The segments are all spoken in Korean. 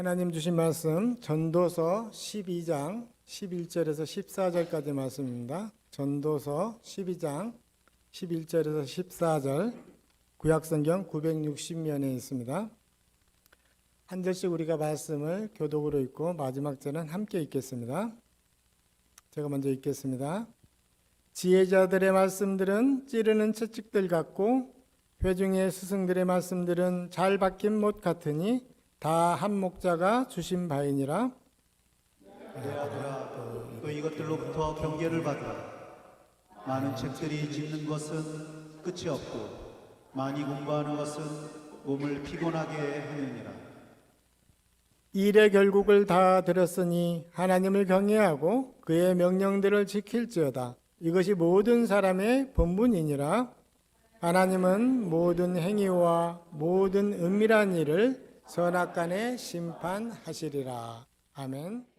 하나님 주신 말씀 전도서 12장 11절에서 14절까지 말씀입니다. 전도서 12장 11절에서 14절 구약성경 960면에 있습니다. 한 절씩 우리가 말씀을 교독으로 읽고 마지막 절은 함께 읽겠습니다. 제가 먼저 읽겠습니다. 지혜자들의 말씀들은 찌르는 채찍들 같고 회중의 스승들의 말씀들은 잘 박힌 못 같으니 다 한 목자가 주신 바이니라. 내 아들아, 또 이것들로부터 경계를 받으라. 많은 책들이 짚는 것은 끝이 없고 많이 공부하는 것은 몸을 피곤하게 하느니라. 일의 결국을 다 들었으니 하나님을 경외하고 그의 명령들을 지킬지어다. 이것이 모든 사람의 본분이니라. 하나님은 모든 행위와 모든 은밀한 일을 선악간에 심판하시리라. 아멘.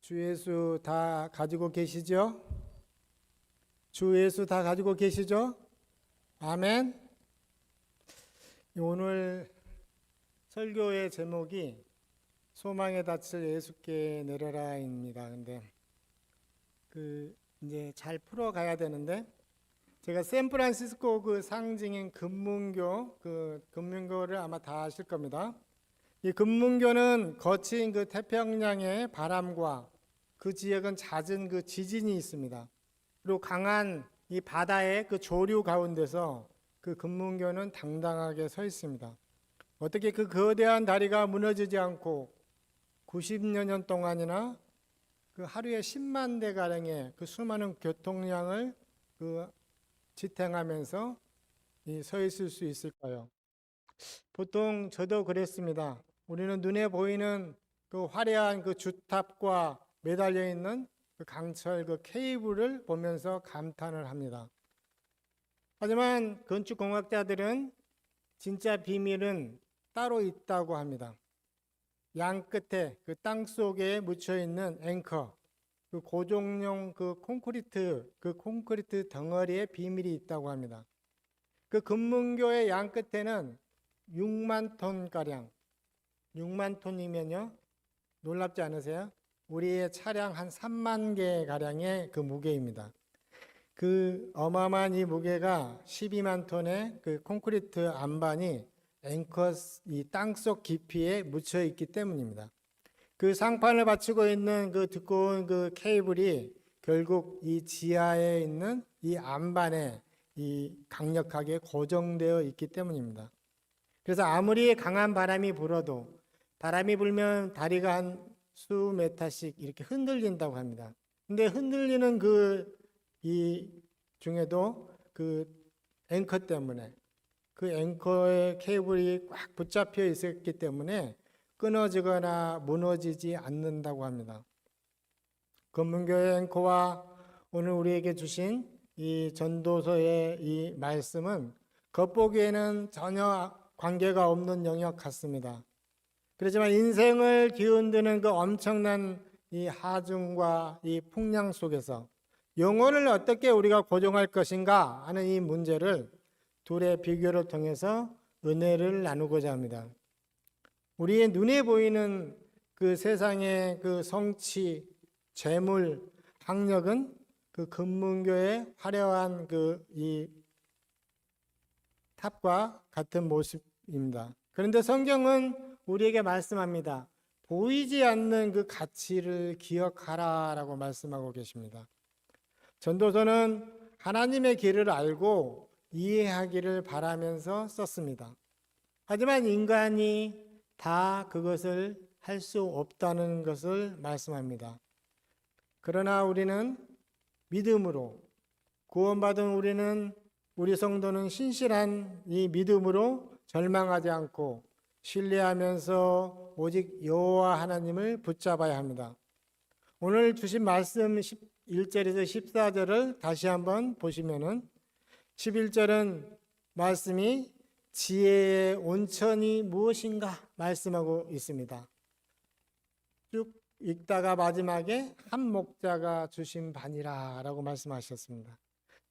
주 예수 다 가지고 계시죠? 주 예수 다 가지고 계시죠? 아멘. 오늘 설교의 제목이 소망의 닻을 예수께 내려라입니다. 근데 이제 잘 풀어가야 되는데, 제가 샌프란시스코 상징인 금문교를 아마 다 아실 겁니다. 이 금문교는 거친 태평양의 바람과 그 지역은 잦은 지진이 있습니다. 그리고 강한 이 바다의 조류 가운데서 금문교는 당당하게 서 있습니다. 어떻게 거대한 다리가 무너지지 않고 90여 년 동안이나 하루에 10만 대 가량의 수많은 교통량을 지탱하면서 서 있을 수 있을까요? 보통 저도 그랬습니다. 우리는 눈에 보이는 화려한 주탑과 매달려 있는 강철 케이블을 보면서 감탄을 합니다. 하지만 건축공학자들은 진짜 비밀은 따로 있다고 합니다. 양 끝에 땅 속에 묻혀 있는 앵커, 고정용 콘크리트 덩어리에 비밀이 있다고 합니다. 금문교의 양 끝에는 6만 톤 가량, 6만 톤이면요 놀랍지 않으세요? 우리의 차량 한 3만 개 가량의 무게입니다. 어마어마한 이 무게가 12만 톤의 콘크리트 안반이 앵커 이 땅속 깊이에 묻혀 있기 때문입니다. 상판을 받치고 있는 두꺼운 케이블이 결국 이 지하에 있는 이 안반에 강력하게 고정되어 있기 때문입니다. 그래서 아무리 강한 바람이 불어도, 바람이 불면 다리가 한 수메타씩 이렇게 흔들린다고 합니다. 근데 흔들리는 이 중에도 앵커 때문에, 앵커의 케이블이 꽉 붙잡혀 있었기 때문에 끊어지거나 무너지지 않는다고 합니다. 금문교의 앵커와 오늘 우리에게 주신 이 전도서의 이 말씀은 겉보기에는 전혀 관계가 없는 영역 같습니다. 그렇지만 인생을 뒤흔드는 엄청난 이 하중과 이 풍랑 속에서 영혼을 어떻게 우리가 고정할 것인가 하는 이 문제를 둘의 비교를 통해서 은혜를 나누고자 합니다. 우리의 눈에 보이는 세상의 성취, 재물, 학력은 금문교의 화려한 이 탑과 같은 모습입니다. 그런데 성경은 우리에게 말씀합니다. 보이지 않는 가치를 기억하라라고 말씀하고 계십니다. 전도서는 하나님의 길을 알고 이해하기를 바라면서 썼습니다. 하지만 인간이 다 그것을 할 수 없다는 것을 말씀합니다. 그러나 우리는 믿음으로, 구원받은 우리 성도는 신실한 이 믿음으로 절망하지 않고 신뢰하면서 오직 여호와 하나님을 붙잡아야 합니다. 오늘 주신 말씀 1절에서 14절을 다시 한번 보시면은 11절은 말씀이 지혜의 온천이 무엇인가 말씀하고 있습니다. 쭉 읽다가 마지막에 한 목자가 주신 바니라 라고 말씀하셨습니다.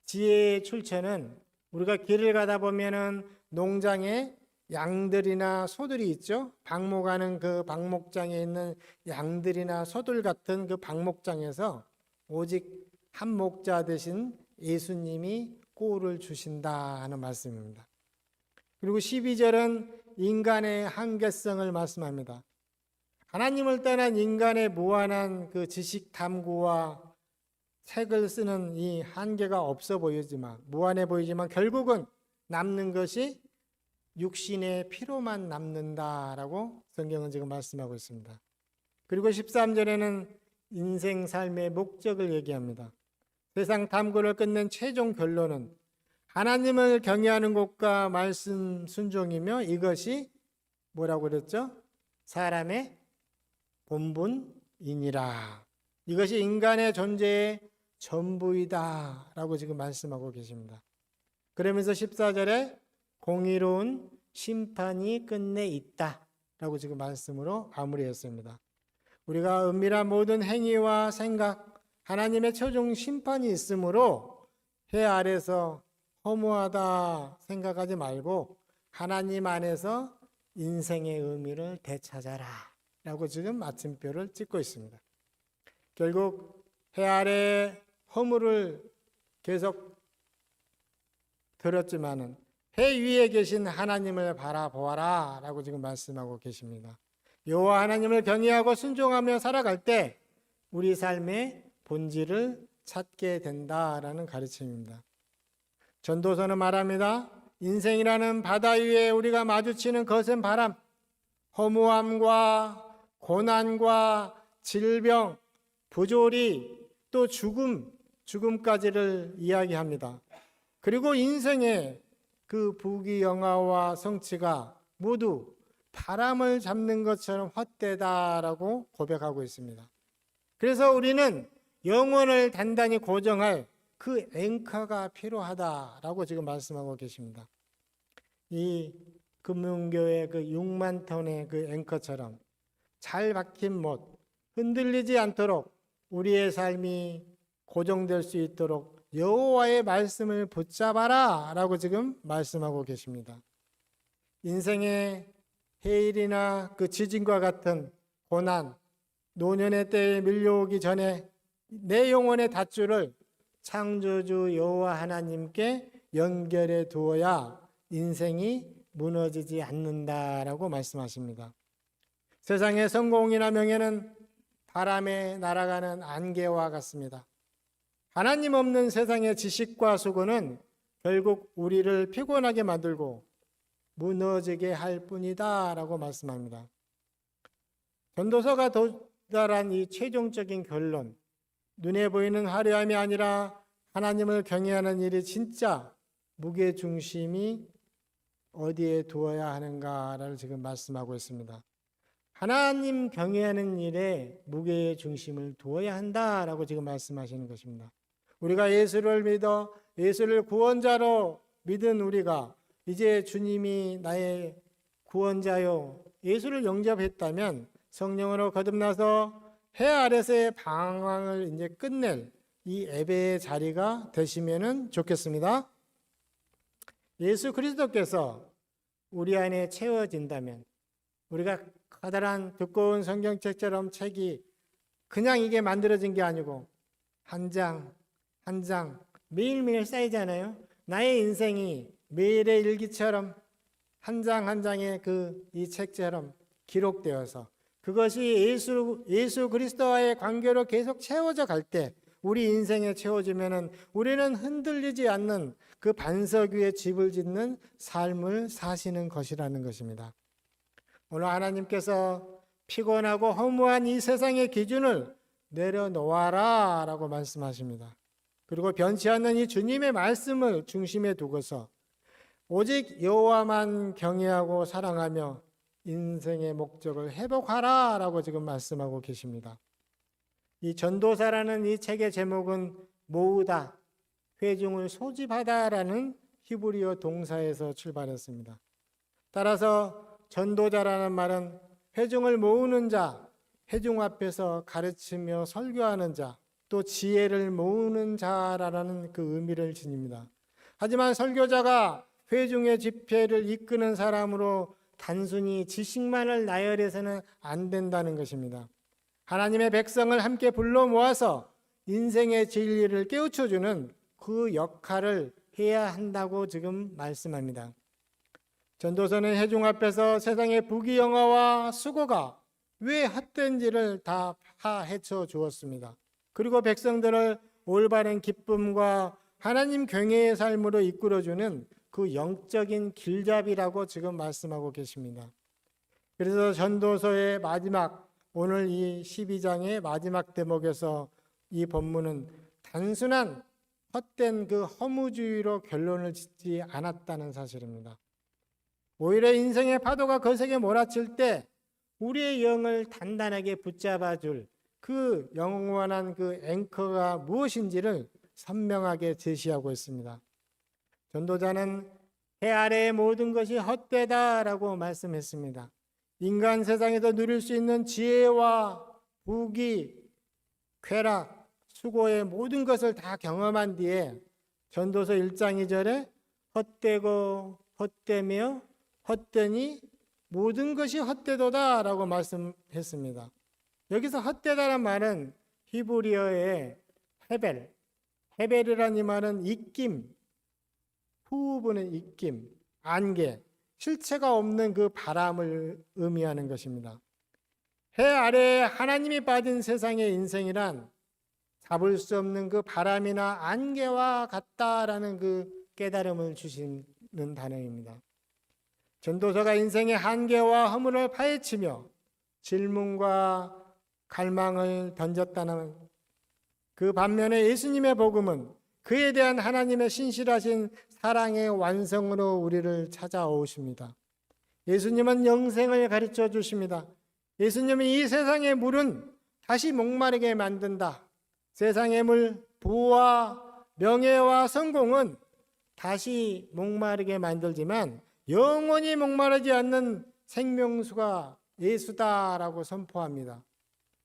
지혜의 출처는 우리가 길을 가다 보면은 농장에 양들이나 소들이 있죠. 방목하는 방목장에 있는 양들이나 소들 같은 방목장에서 오직 한 목자 되신 예수님이 꼴을 주신다 하는 말씀입니다. 그리고 12절은 인간의 한계성을 말씀합니다. 하나님을 떠난 인간의 무한한 지식 탐구와 책을 쓰는 이 한계가 없어 보이지만, 무한해 보이지만 결국은 남는 것이 육신의 피로만 남는다라고 성경은 지금 말씀하고 있습니다. 그리고 13절에는 인생 삶의 목적을 얘기합니다. 세상 탐구를 끝낸 최종 결론은 하나님을 경외하는 것과 말씀 순종이며, 이것이 뭐라고 그랬죠? 사람의 본분이니라. 이것이 인간의 존재의 전부이다 라고 지금 말씀하고 계십니다. 그러면서 14절에 공의로운 심판이 끝내 있다 라고 지금 말씀으로 마무리했습니다. 우리가 은밀한 모든 행위와 생각, 하나님의 최종 심판이 있으므로 해 아래서 허무하다 생각하지 말고 하나님 안에서 인생의 의미를 되찾아라 라고 지금 마침표를 찍고 있습니다. 결국 해 아래 허물을 계속 들었지만은 해 위에 계신 하나님을 바라보아라 라고 지금 말씀하고 계십니다. 여호와 하나님을 경외하고 순종하며 살아갈 때 우리 삶의 본질을 찾게 된다라는 가르침입니다. 전도서는 말합니다. 인생이라는 바다 위에 우리가 마주치는 거센 바람, 허무함과 고난과 질병, 부조리, 또 죽음까지를 이야기합니다. 그리고 인생의 그 부귀영화와 성취가 모두 바람을 잡는 것처럼 헛되다라고 고백하고 있습니다. 그래서 우리는 영혼을 단단히 고정할 그 앵커가 필요하다라고 지금 말씀하고 계십니다. 이 금융교회 그 6만 톤의 그 앵커처럼 잘 박힌 못, 흔들리지 않도록 우리의 삶이 고정될 수 있도록 여호와의 말씀을 붙잡아라 라고 지금 말씀하고 계십니다. 인생의 해일이나 그 지진과 같은 고난, 노년의 때에 밀려오기 전에 내 영혼의 닷줄을 창조주 여호와 하나님께 연결해 두어야 인생이 무너지지 않는다라고 말씀하십니다. 세상의 성공이나 명예는 바람에 날아가는 안개와 같습니다. 하나님 없는 세상의 지식과 수고는 결국 우리를 피곤하게 만들고 무너지게 할 뿐이다 라고 말씀합니다. 전도서가 도달한 이 최종적인 결론, 눈에 보이는 화려함이 아니라 하나님을 경외하는 일이 진짜 무게중심이 어디에 두어야 하는가를 지금 말씀하고 있습니다. 하나님 경외하는 일에 무게중심을 두어야 한다라고 지금 말씀하시는 것입니다. 우리가 예수를 믿어 예수를 구원자로 믿은 우리가 이제 주님이 나의 구원자요 예수를 영접했다면 성령으로 거듭나서 해 아래서의 방황을 이제 끝낼 이 예배의 자리가 되시면은 좋겠습니다. 예수 그리스도께서 우리 안에 채워진다면 우리가 커다란 두꺼운 성경책처럼 책이 그냥 이게 만들어진 게 아니고 한 장 한 장 매일매일 쌓이잖아요. 나의 인생이 매일의 일기처럼 한 장 한 장의 이 책처럼 기록되어서 그것이 예수 그리스도와의 관계로 계속 채워져 갈 때 우리 인생에 채워지면은 우리는 흔들리지 않는 그 반석 위에 집을 짓는 삶을 사시는 것이라는 것입니다. 오늘 하나님께서 피곤하고 허무한 이 세상의 기준을 내려놓아라 라고 말씀하십니다. 그리고 변치 않는 이 주님의 말씀을 중심에 두고서 오직 여호와만 경외하고 사랑하며 인생의 목적을 회복하라 라고 지금 말씀하고 계십니다. 이 전도사라는 이 책의 제목은 모으다, 회중을 소집하다라는 히브리어 동사에서 출발했습니다. 따라서 전도자라는 말은 회중을 모으는 자, 회중 앞에서 가르치며 설교하는 자, 또 지혜를 모으는 자라는 그 의미를 지닙니다. 하지만 설교자가 회중의 집회를 이끄는 사람으로 단순히 지식만을 나열해서는 안 된다는 것입니다. 하나님의 백성을 함께 불러 모아서 인생의 진리를 깨우쳐주는 그 역할을 해야 한다고 지금 말씀합니다. 전도서는 회중 앞에서 세상의 부귀영화와 수고가 왜 헛된지를 다 파헤쳐 주었습니다. 그리고 백성들을 올바른 기쁨과 하나님 경외의 삶으로 이끌어주는 그 영적인 길잡이라고 지금 말씀하고 계십니다. 그래서 전도서의 마지막 오늘 이 12장의 마지막 대목에서 이 본문은 단순한 헛된 그 허무주의로 결론을 짓지 않았다는 사실입니다. 오히려 인생의 파도가 거세게 몰아칠 때 우리의 영을 단단하게 붙잡아줄 그 영원한 그 앵커가 무엇인지를 선명하게 제시하고 있습니다. 전도자는 해 아래의 모든 것이 헛되다라고 말씀했습니다. 인간 세상에서 누릴 수 있는 지혜와 부귀, 쾌락, 수고의 모든 것을 다 경험한 뒤에 전도서 1장 2절에 헛되고 헛되며 헛되니 모든 것이 헛되도다 라고 말씀했습니다. 여기서 헛되다란 말은 히브리어의 헤벨이라는 이 말은 입김, 후부는 입김, 안개, 실체가 없는 그 바람을 의미하는 것입니다. 해 아래에 하나님이 빠진 세상의 인생이란 잡을 수 없는 그 바람이나 안개와 같다라는 그 깨달음을 주시는 단어입니다. 전도서가 인생의 한계와 허물을 파헤치며 질문과 갈망을 던졌다는 그 반면에 예수님의 복음은 그에 대한 하나님의 신실하신 사랑의 완성으로 우리를 찾아오십니다. 예수님은 영생을 가르쳐 주십니다. 예수님이 이 세상의 물은 다시 목마르게 만든다. 세상의 물, 부와 명예와 성공은 다시 목마르게 만들지만 영원히 목마르지 않는 생명수가 예수다라고 선포합니다.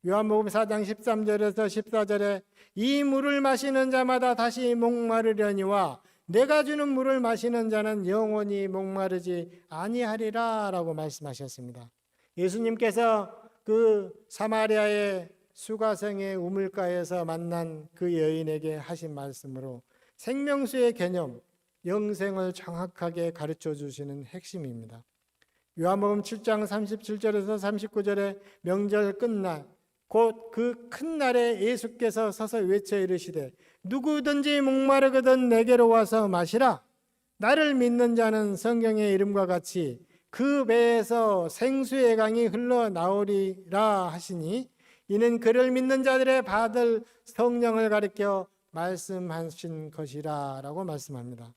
요한복음 4장 13절에서 14절에 이 물을 마시는 자마다 다시 목마르려니와 내가 주는 물을 마시는 자는 영원히 목마르지 아니하리라 라고 말씀하셨습니다. 예수님께서 그 사마리아의 수가성의 우물가에서 만난 그 여인에게 하신 말씀으로 생명수의 개념, 영생을 정확하게 가르쳐 주시는 핵심입니다. 요한복음 7장 37절에서 39절에 명절 끝날 곧 그 큰 날에 예수께서 서서 외쳐 이르시되 누구든지 목마르거든 내게로 와서 마시라. 나를 믿는 자는 성경의 이름과 같이 그 배에서 생수의 강이 흘러나오리라 하시니 이는 그를 믿는 자들의 받을 성령을 가리켜 말씀하신 것이라 라고 말씀합니다.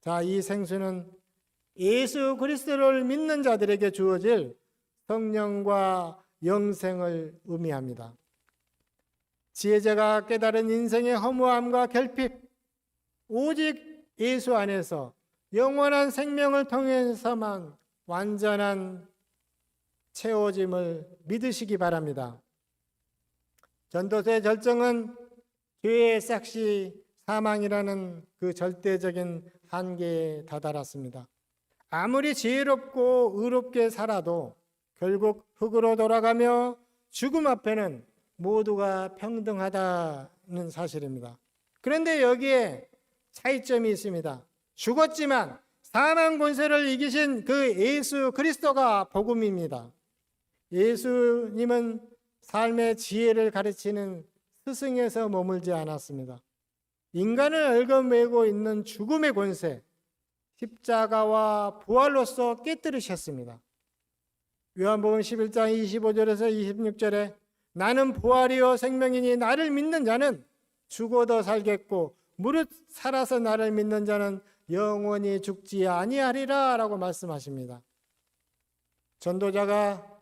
자, 이 생수는 예수 그리스도를 믿는 자들에게 주어질 성령과 영생을 의미합니다. 지혜자가 깨달은 인생의 허무함과 결핍, 오직 예수 안에서 영원한 생명을 통해서만 완전한 채워짐을 믿으시기 바랍니다. 전도서의 절정은 죄의 싹시 사망이라는 그 절대적인 한계에 다다랐습니다. 아무리 지혜롭고 의롭게 살아도 결국 흙으로 돌아가며 죽음 앞에는 모두가 평등하다는 사실입니다. 그런데 여기에 차이점이 있습니다. 죽었지만 사망 권세를 이기신 그 예수 그리스도가 복음입니다. 예수님은 삶의 지혜를 가르치는 스승에서 머물지 않았습니다. 인간을 얽어매고 있는 죽음의 권세, 십자가와 부활로서 깨뜨리셨습니다. 요한복음 11장 25절에서 26절에 나는 부활이요 생명이니 나를 믿는 자는 죽어도 살겠고 무릇 살아서 나를 믿는 자는 영원히 죽지 아니하리라 라고 말씀하십니다. 전도자가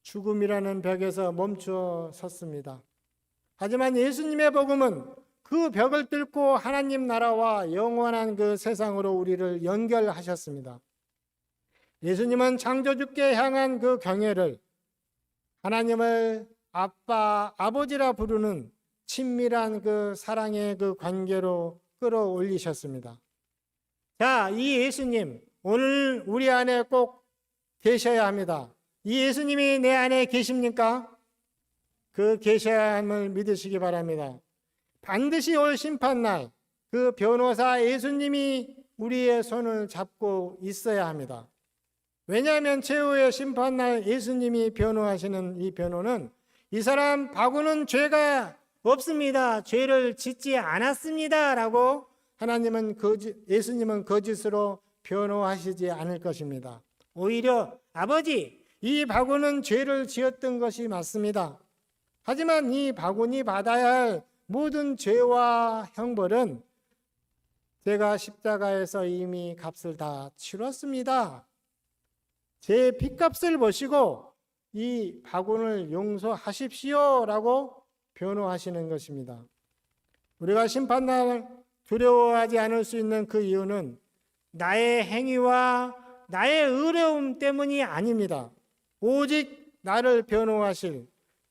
죽음이라는 벽에서 멈추어 섰습니다. 하지만 예수님의 복음은 그 벽을 뚫고 하나님 나라와 영원한 그 세상으로 우리를 연결하셨습니다. 예수님은 창조주께 향한 그 경애를 하나님을 아빠, 아버지라 부르는 친밀한 그 사랑의 그 관계로 끌어올리셨습니다. 자, 이 예수님 오늘 우리 안에 꼭 계셔야 합니다. 이 예수님이 내 안에 계십니까? 그 계셔야 함을 믿으시기 바랍니다. 반드시 올 심판날 그 변호사 예수님이 우리의 손을 잡고 있어야 합니다. 왜냐하면 최후의 심판날 예수님이 변호하시는 이 변호는 이 사람 바구는 죄가 없습니다. 죄를 짓지 않았습니다. 라고 예수님은 거짓으로 변호하시지 않을 것입니다. 오히려 아버지, 이 바구는 죄를 지었던 것이 맞습니다. 하지만 이 바구니 받아야 할 모든 죄와 형벌은 제가 십자가에서 이미 값을 다 치렀습니다. 제 핏값을 보시고 이 바구니를 용서하십시오라고 변호하시는 것입니다. 우리가 심판날 두려워하지 않을 수 있는 그 이유는 나의 행위와 나의 의로움 때문이 아닙니다. 오직 나를 변호하실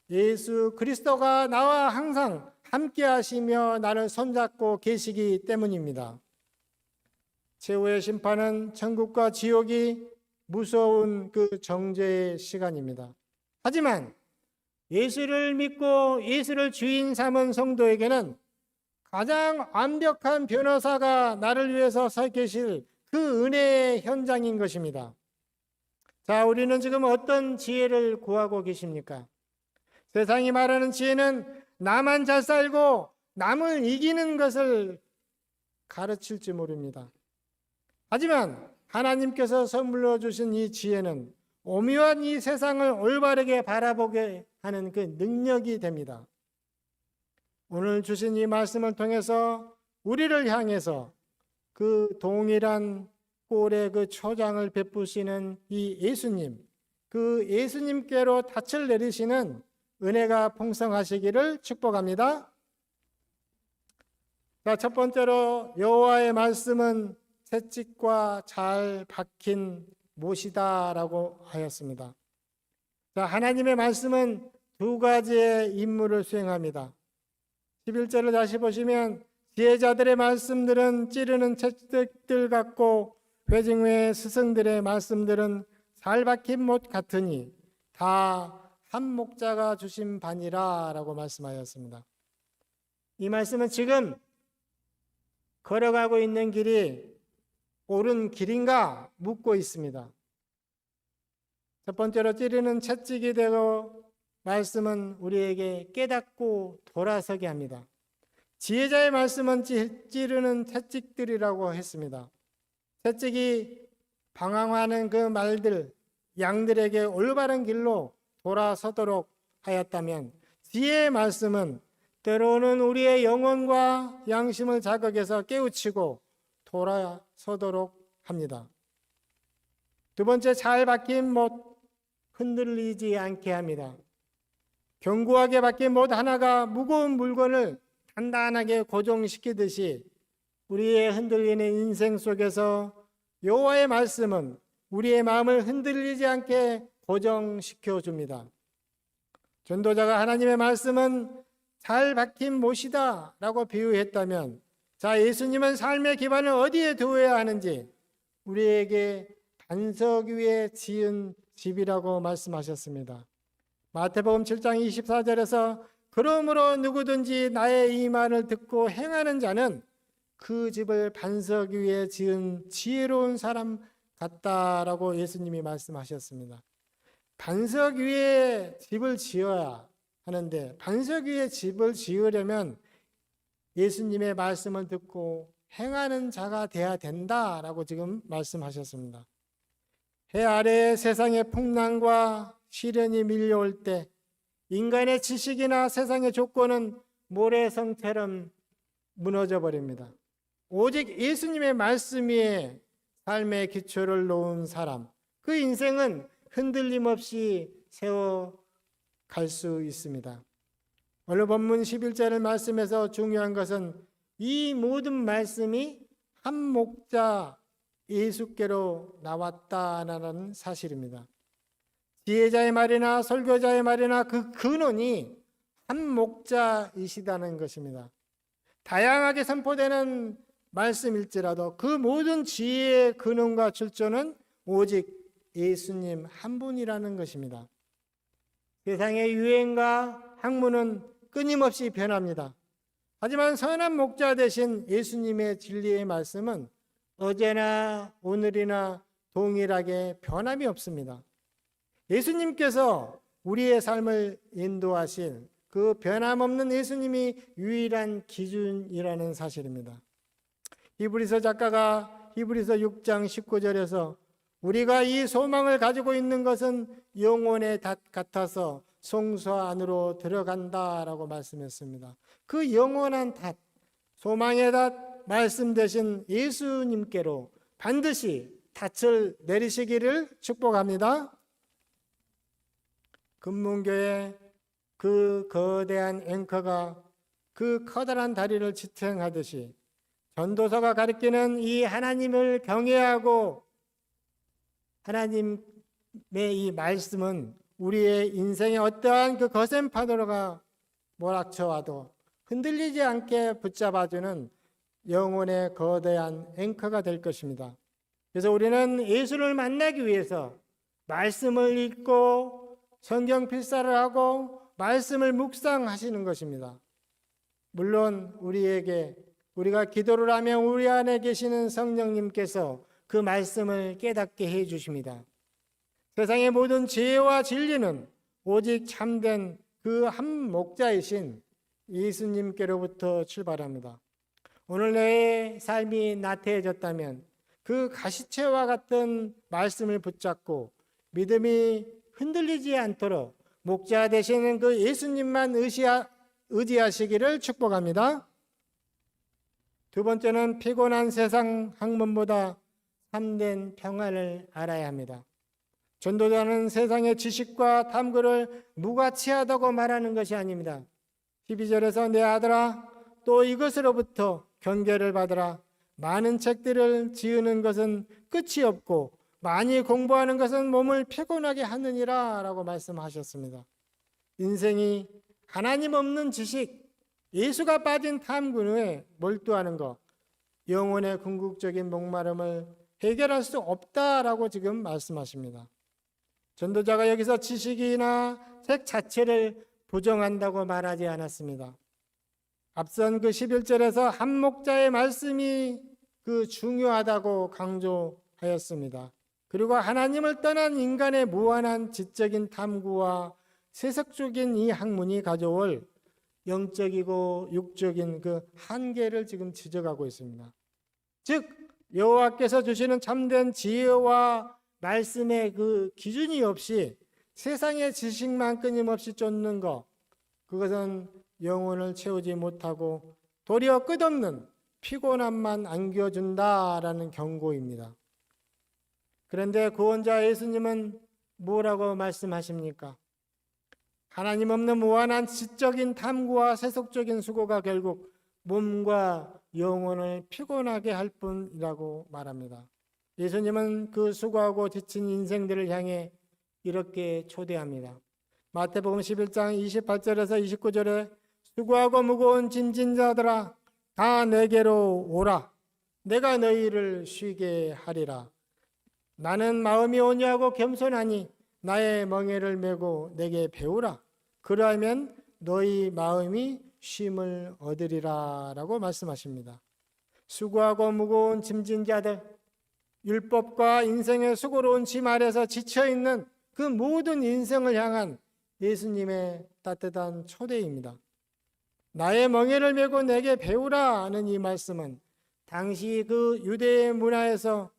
예수 그리스도가 나와 항상 함께 하시며 나를 손잡고 계시기 때문입니다. 최후의 심판은 천국과 지옥이 무서운 그 정죄의 시간입니다. 하지만 예수를 믿고 예수를 주인 삼은 성도에게는 가장 완벽한 변호사가 나를 위해서 서 계실 그 은혜의 현장인 것입니다. 자, 우리는 지금 어떤 지혜를 구하고 계십니까? 세상이 말하는 지혜는 나만 잘 살고 남을 이기는 것을 가르칠지 모릅니다. 하지만 하나님께서 선물로 주신 이 지혜는 오묘한 이 세상을 올바르게 바라보게 하는 그 능력이 됩니다. 오늘 주신 이 말씀을 통해서 우리를 향해서 그 동일한 꼴의 그 초장을 베푸시는 이 예수님, 그 예수님께로 닻을 내리시는 은혜가 풍성하시기를 축복합니다. 자, 첫 번째로 여호와의 말씀은 채찍과 잘 박힌 못이다라고 하였습니다. 자, 하나님의 말씀은 두 가지의 임무를 수행합니다. 11절을 다시 보시면 지혜자들의 말씀들은 찌르는 채찍들 같고 회중의 스승들의 말씀들은 잘 박힌 못 같으니 다 한 목자가 주신 바니라 라고 말씀하였습니다. 이 말씀은 지금 걸어가고 있는 길이 옳은 길인가 묻고 있습니다. 첫 번째로 찌르는 채찍이 되고 말씀은 우리에게 깨닫고 돌아서게 합니다. 지혜자의 말씀은 찌르는 채찍들이라고 했습니다. 채찍이 방황하는 그 말들, 양들에게 올바른 길로 돌아서도록 하였다면 지혜의 말씀은 때로는 우리의 영혼과 양심을 자극해서 깨우치고 돌아서도록 합니다. 두 번째, 잘 박힌 못, 흔들리지 않게 합니다. 견고하게 박힌 못 하나가 무거운 물건을 단단하게 고정시키듯이 우리의 흔들리는 인생 속에서 여호와의 말씀은 우리의 마음을 흔들리지 않게 고정시켜 줍니다. 전도자가 하나님의 말씀은 잘 박힌 못이다 라고 비유했다면, 자, 예수님은 삶의 기반을 어디에 두어야 하는지 우리에게 반석 위에 지은 집이라고 말씀하셨습니다. 마태복음 7장 24절에서 그러므로 누구든지 나의 이 말을 듣고 행하는 자는 그 집을 반석 위에 지은 지혜로운 사람 같다라고 예수님이 말씀하셨습니다. 반석 위에 집을 지어야 하는데, 반석 위에 집을 지으려면 예수님의 말씀을 듣고 행하는 자가 돼야 된다라고 지금 말씀하셨습니다. 해 아래에 세상의 풍랑과 시련이 밀려올 때 인간의 지식이나 세상의 조건은 모래성처럼 무너져 버립니다. 오직 예수님의 말씀 위에 삶의 기초를 놓은 사람, 그 인생은 흔들림 없이 세워갈 수 있습니다. 오늘 본문 11절의 말씀에서 중요한 것은 이 모든 말씀이 한 목자 예수께로 나왔다는 사실입니다. 지혜자의 말이나 설교자의 말이나 그 근원이 한 목자이시다는 것입니다. 다양하게 선포되는 말씀일지라도 그 모든 지혜의 근원과 출처는 오직 예수님 한 분이라는 것입니다. 세상의 유행과 학문은 끊임없이 변합니다. 하지만 선한 목자 되신 예수님의 진리의 말씀은 어제나 오늘이나 동일하게 변함이 없습니다. 예수님께서 우리의 삶을 인도하신 그 변함없는 예수님이 유일한 기준이라는 사실입니다. 히브리서 작가가 히브리서 6장 19절에서 우리가 이 소망을 가지고 있는 것은 영혼의 닷 같아서 성소 안으로 들어간다라고 말씀했습니다. 그 영원한 닷, 소망의 닷 말씀 되신 예수님께로 반드시 닻을 내리시기를 축복합니다. 금문교의 그 거대한 앵커가 그 커다란 다리를 지탱하듯이 전도서가 가리키는 이 하나님을 경외하고 하나님의 이 말씀은 우리의 인생에 어떠한 그 거센 파도가 몰아쳐와도 흔들리지 않게 붙잡아주는 영혼의 거대한 앵커가 될 것입니다. 그래서 우리는 예수를 만나기 위해서 말씀을 읽고 성경 필사를 하고 말씀을 묵상하시는 것입니다. 물론 우리가 기도를 하면 우리 안에 계시는 성령님께서 그 말씀을 깨닫게 해 주십니다. 세상의 모든 지혜와 진리는 오직 참된 그 한 목자이신 예수님께로부터 출발합니다. 오늘 내 삶이 나태해졌다면 그 가시채와 같은 말씀을 붙잡고 믿음이 흔들리지 않도록 목자 되시는 그 예수님만 의지하시기를 축복합니다. 두 번째는 피곤한 세상 학문보다 참된 평안을 알아야 합니다. 전도자는 세상의 지식과 탐구를 무가치하다고 말하는 것이 아닙니다. 12절에서 내 아들아 또 이것으로부터 경계를 받으라. 많은 책들을 지으는 것은 끝이 없고 많이 공부하는 것은 몸을 피곤하게 하느니라 라고 말씀하셨습니다. 인생이 하나님 없는 지식, 예수가 빠진 탐구에 몰두하는 것, 영혼의 궁극적인 목마름을 해결할 수 없다라고 지금 말씀하십니다. 전도자가 여기서 지식이나 책 자체를 부정한다고 말하지 않았습니다. 앞선 그 11절에서 한 목자의 말씀이 그 중요하다고 강조하였습니다. 그리고 하나님을 떠난 인간의 무한한 지적인 탐구와 세속적인 이 학문이 가져올 영적이고 육적인 그 한계를 지금 지적하고 있습니다. 즉 여호와께서 주시는 참된 지혜와 말씀의 그 기준이 없이 세상의 지식만 끊임없이 쫓는 것, 그것은 영혼을 채우지 못하고 도리어 끝없는 피곤함만 안겨준다라는 경고입니다. 그런데 구원자 예수님은 뭐라고 말씀하십니까? 하나님 없는 무한한 지적인 탐구와 세속적인 수고가 결국 몸과 영혼을 피곤하게 할 뿐이라고 말합니다. 예수님은 그 수고하고 지친 인생들을 향해 이렇게 초대합니다. 마태복음 11장 28절에서 29절에 수고하고 무거운 짐진 자들아 다 내게로 오라. 내가 너희를 쉬게 하리라. 나는 마음이 온유하고 겸손하니 나의 멍에를 메고 내게 배우라. 그러하면 너희 마음이 쉼을 얻으리라 라고 말씀하십니다. 수고하고 무거운 짐진 자들, 율법과 인생의 수고로운 짐 아래서 지쳐있는 그 모든 인생을 향한 예수님의 따뜻한 초대입니다. 나의 멍에를 메고 내게 배우라 하는 이 말씀은 당시 그 유대의 문화에서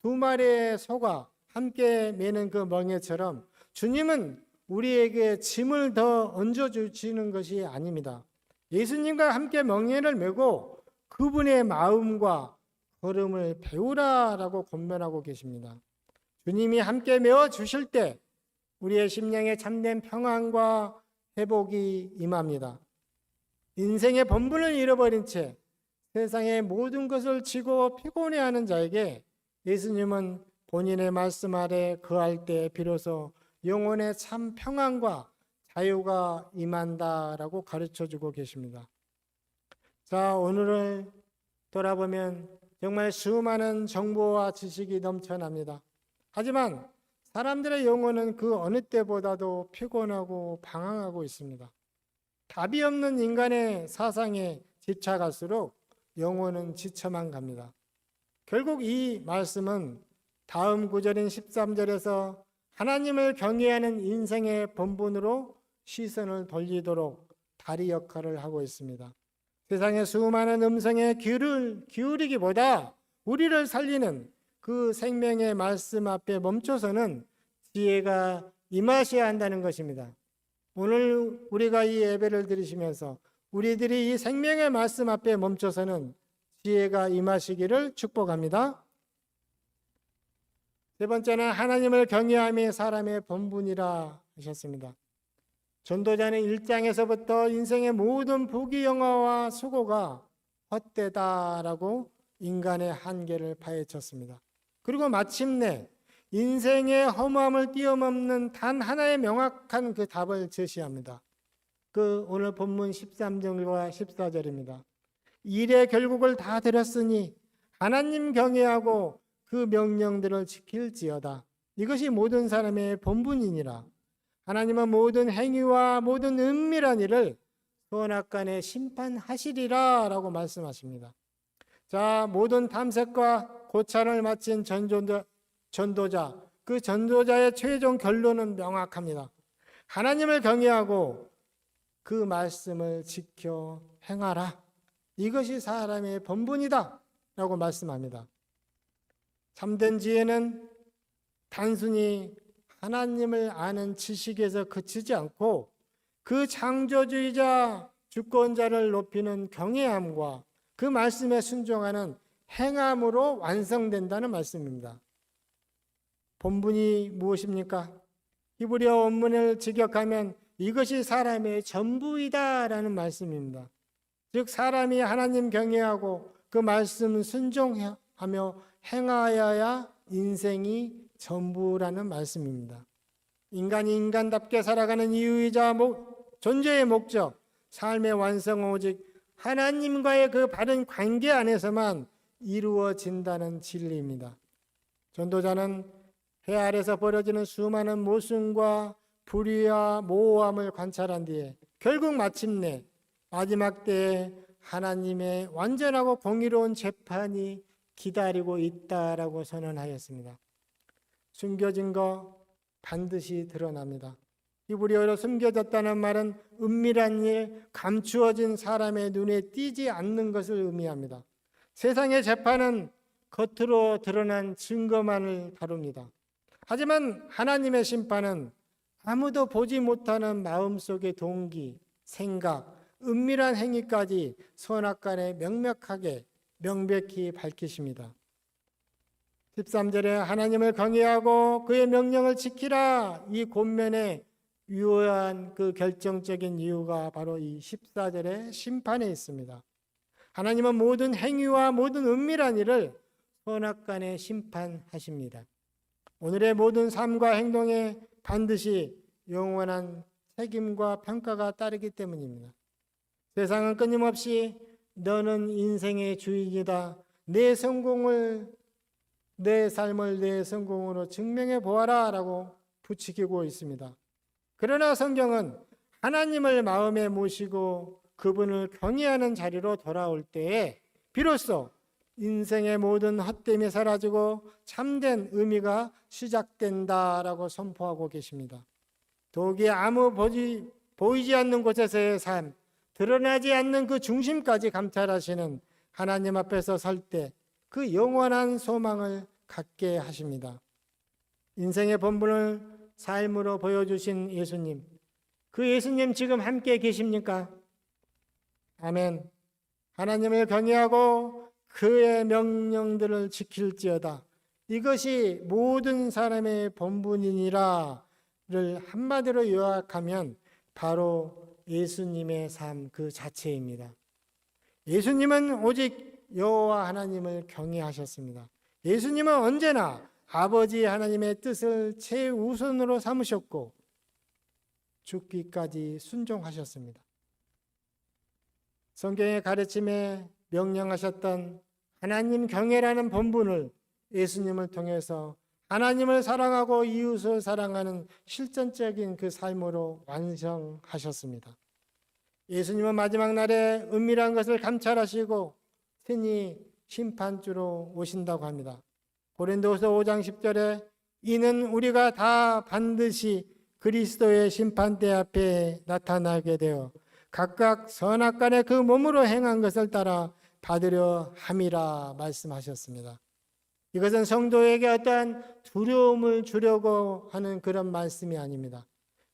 두 마리의 소가 함께 메는 그 멍에처럼 주님은 우리에게 짐을 더 얹어주시는 것이 아닙니다. 예수님과 함께 멍에를 메고 그분의 마음과 걸음을 배우라라고 권면하고 계십니다. 주님이 함께 메어 주실 때 우리의 심령에 참된 평안과 회복이 임합니다. 인생의 본분을 잃어버린 채 세상의 모든 것을 지고 피곤해하는 자에게 예수님은 본인의 말씀 아래 거할 때 비로소 영혼의 참 평안과 자유가 임한다라고 가르쳐주고 계십니다. 자, 오늘을 돌아보면 정말 수많은 정보와 지식이 넘쳐납니다. 하지만 사람들의 영혼은 그 어느 때보다도 피곤하고 방황하고 있습니다. 답이 없는 인간의 사상에 집착할수록 영혼은 지쳐만 갑니다. 결국 이 말씀은 다음 구절인 13절에서 하나님을 경외하는 인생의 본분으로 시선을 돌리도록 다리 역할을 하고 있습니다. 세상의 수많은 음성에 귀를 기울이기보다 우리를 살리는 그 생명의 말씀 앞에 멈춰서는 지혜가 임하셔야 한다는 것입니다. 오늘 우리가 이 예배를 드리시면서 우리들이 이 생명의 말씀 앞에 멈춰서는 지혜가 임하시기를 축복합니다. 세 번째는 하나님을 경외함이 사람의 본분이라 하셨습니다. 전도자는 1장에서부터 인생의 모든 부귀영화와 수고가 헛되다라고 인간의 한계를 파헤쳤습니다. 그리고 마침내 인생의 허무함을 뛰어넘는 단 하나의 명확한 그 답을 제시합니다. 그 오늘 본문 13절과 14절입니다. 일의 결국을 다 들었으니 하나님 경외하고 그 명령들을 지킬지어다. 이것이 모든 사람의 본분이니라. 하나님은 모든 행위와 모든 은밀한 일을 선악간에 심판하시리라 라고 말씀하십니다. 자, 모든 탐색과 고찰을 마친 전도자, 그 전도자의 최종 결론은 명확합니다. 하나님을 경외하고 그 말씀을 지켜 행하라. 이것이 사람의 본분이다 라고 말씀합니다. 참된 지혜는 단순히 하나님을 아는 지식에서 그치지 않고 그 창조주의자 주권자를 높이는 경외함과 그 말씀에 순종하는 행함으로 완성된다는 말씀입니다. 본분이 무엇입니까? 히브리어 원문을 직역하면 이것이 사람의 전부이다라는 말씀입니다. 즉 사람이 하나님 경외하고 그 말씀 순종하며 행하여야 인생이 전부라는 말씀입니다. 인간이 인간답게 살아가는 이유이자 존재의 목적, 삶의 완성은 오직 하나님과의 그 바른 관계 안에서만 이루어진다는 진리입니다. 전도자는 해 아래서 벌어지는 수많은 모순과 불의와 모호함을 관찰한 뒤에 결국 마침내 마지막 때에 하나님의 완전하고 공의로운 재판이 기다리고 있다라고 선언하였습니다. 숨겨진 거 반드시 드러납니다. 히브리어로 숨겨졌다는 말은 은밀한 일, 감추어진 사람의 눈에 띄지 않는 것을 의미합니다. 세상의 재판은 겉으로 드러난 증거만을 다룹니다. 하지만 하나님의 심판은 아무도 보지 못하는 마음속의 동기, 생각, 은밀한 행위까지 선악간에 명백히 밝히십니다. 13절에 하나님을 경외하고 그의 명령을 지키라, 이 권면에 유효한 그 결정적인 이유가 바로 이 14절의 심판에 있습니다. 하나님은 모든 행위와 모든 은밀한 일을 선악간에 심판하십니다. 오늘의 모든 삶과 행동에 반드시 영원한 책임과 평가가 따르기 때문입니다. 세상은 끊임없이 너는 인생의 주인이다, 내 삶을 내 성공으로 증명해 보아라 라고 부추기고 있습니다. 그러나 성경은 하나님을 마음에 모시고 그분을 경외하는 자리로 돌아올 때에 비로소 인생의 모든 헛됨이 사라지고 참된 의미가 시작된다라고 선포하고 계십니다. 더욱이 아무 보이지 않는 곳에서의 삶, 드러나지 않는 그 중심까지 감찰하시는 하나님 앞에서 설 때 그 영원한 소망을 갖게 하십니다. 인생의 본분을 삶으로 보여주신 예수님, 그 예수님 지금 함께 계십니까? 아멘. 하나님을 경외하고 그의 명령들을 지킬지어다. 이것이 모든 사람의 본분이니라를 한마디로 요약하면 바로 예수님의 삶 그 자체입니다. 예수님은 오직 여호와 하나님을 경외하셨습니다. 예수님은 언제나 아버지 하나님의 뜻을 최우선으로 삼으셨고 죽기까지 순종하셨습니다. 성경의 가르침에 명령하셨던 하나님 경외라는 본분을 예수님을 통해서 하나님을 사랑하고 이웃을 사랑하는 실전적인 그 삶으로 완성하셨습니다. 예수님은 마지막 날에 은밀한 것을 감찰하시고 친히 심판주로 오신다고 합니다. 고린도후서 5장 10절에 이는 우리가 다 반드시 그리스도의 심판대 앞에 나타나게 되어 각각 선악간에 그 몸으로 행한 것을 따라 받으려 함이라 말씀하셨습니다. 이것은 성도에게 어떠한 두려움을 주려고 하는 그런 말씀이 아닙니다.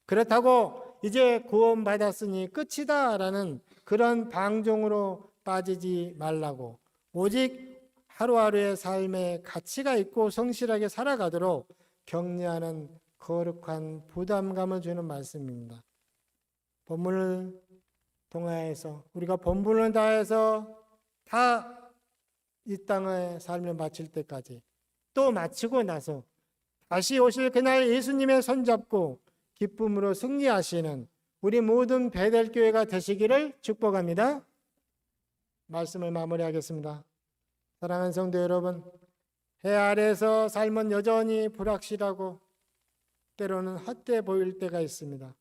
그렇다고 이제 구원받았으니 끝이다라는 그런 방종으로 빠지지 말라고, 오직 하루하루의 삶에 가치가 있고 성실하게 살아가도록 격려하는 거룩한 부담감을 주는 말씀입니다. 본문을 통하여서 우리가 본분을 다해서 다 이 땅의 삶을 마칠 때까지, 또 마치고 나서 다시 오실 그날 예수님의 손잡고 기쁨으로 승리하시는 우리 모든 베델교회가 되시기를 축복합니다. 말씀을 마무리하겠습니다. 사랑하는 성도 여러분, 해 아래에서 삶은 여전히 불확실하고 때로는 헛돼 보일 때가 있습니다.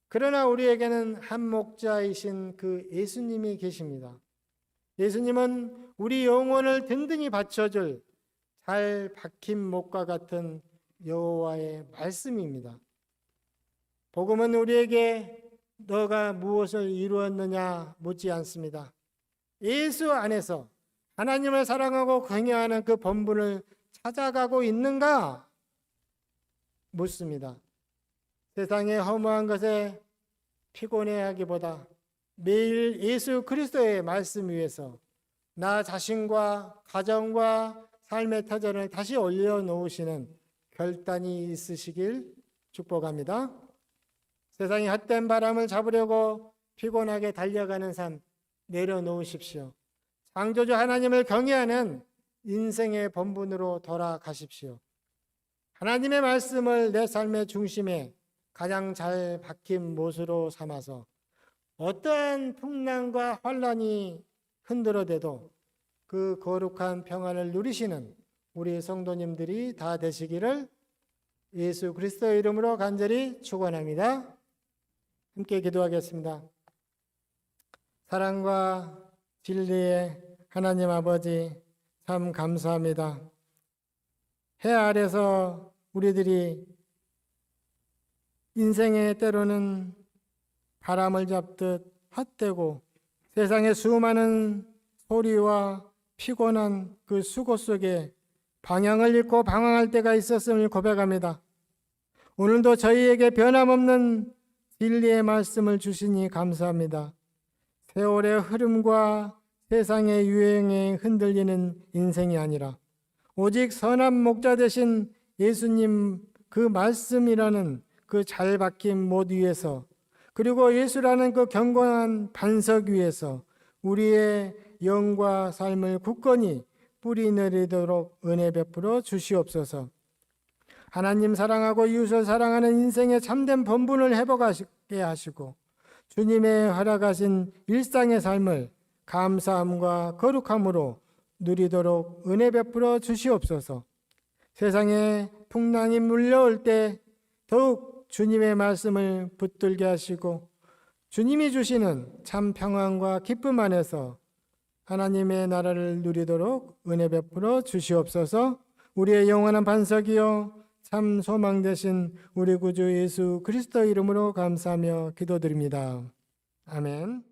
그러나 우리에게는 한 목자이신 그 예수님이 계십니다. 예수님은 우리 영혼을 든든히 받쳐줄 잘 박힌 목과 같은 여호와의 말씀입니다. 복음은 우리에게 너가 무엇을 이루었느냐 묻지 않습니다. 예수 안에서 하나님을 사랑하고 경외하는 그 본분을 찾아가고 있는가 묻습니다. 세상의 허무한 것에 피곤해하기보다 매일 예수 그리스도의 말씀 위에서 나 자신과 가정과 삶의 터전을 다시 올려놓으시는 결단이 있으시길 축복합니다. 세상의 헛된 바람을 잡으려고 피곤하게 달려가는 삶 내려놓으십시오. 창조주 하나님을 경외하는 인생의 본분으로 돌아가십시오. 하나님의 말씀을 내 삶의 중심에 가장 잘 박힌 못으로 삼아서 어떠한 풍랑과 환란이 흔들어대도 그 거룩한 평안을 누리시는 우리 성도님들이 다 되시기를 예수 그리스도의 이름으로 간절히 축원합니다. 함께 기도하겠습니다. 사랑과 진리의 하나님 아버지, 참 감사합니다. 해 아래서 우리들이 인생의 때로는 바람을 잡듯 헛되고 세상의 수많은 소리와 피곤한 그 수고 속에 방향을 잃고 방황할 때가 있었음을 고백합니다. 오늘도 저희에게 변함없는 진리의 말씀을 주시니 감사합니다. 세월의 흐름과 세상의 유행에 흔들리는 인생이 아니라 오직 선한 목자 되신 예수님 그 말씀이라는 그 잘 박힌 못 위에서 그리고 예수라는 그 견고한 반석 위에서 우리의 영과 삶을 굳건히 뿌리 내리도록 은혜 베풀어 주시옵소서. 하나님 사랑하고 이웃을 사랑하는 인생의 참된 본분을 회복하게 하시고 주님의 허락하신 일상의 삶을 감사함과 거룩함으로 누리도록 은혜 베풀어 주시옵소서. 세상에 풍랑이 물려올 때 더욱 주님의 말씀을 붙들게 하시고 주님이 주시는 참 평안과 기쁨 안에서 하나님의 나라를 누리도록 은혜 베풀어 주시옵소서. 우리의 영원한 반석이요 참 소망 되신 우리 구주 예수 그리스도 이름으로 감사하며 기도드립니다. 아멘.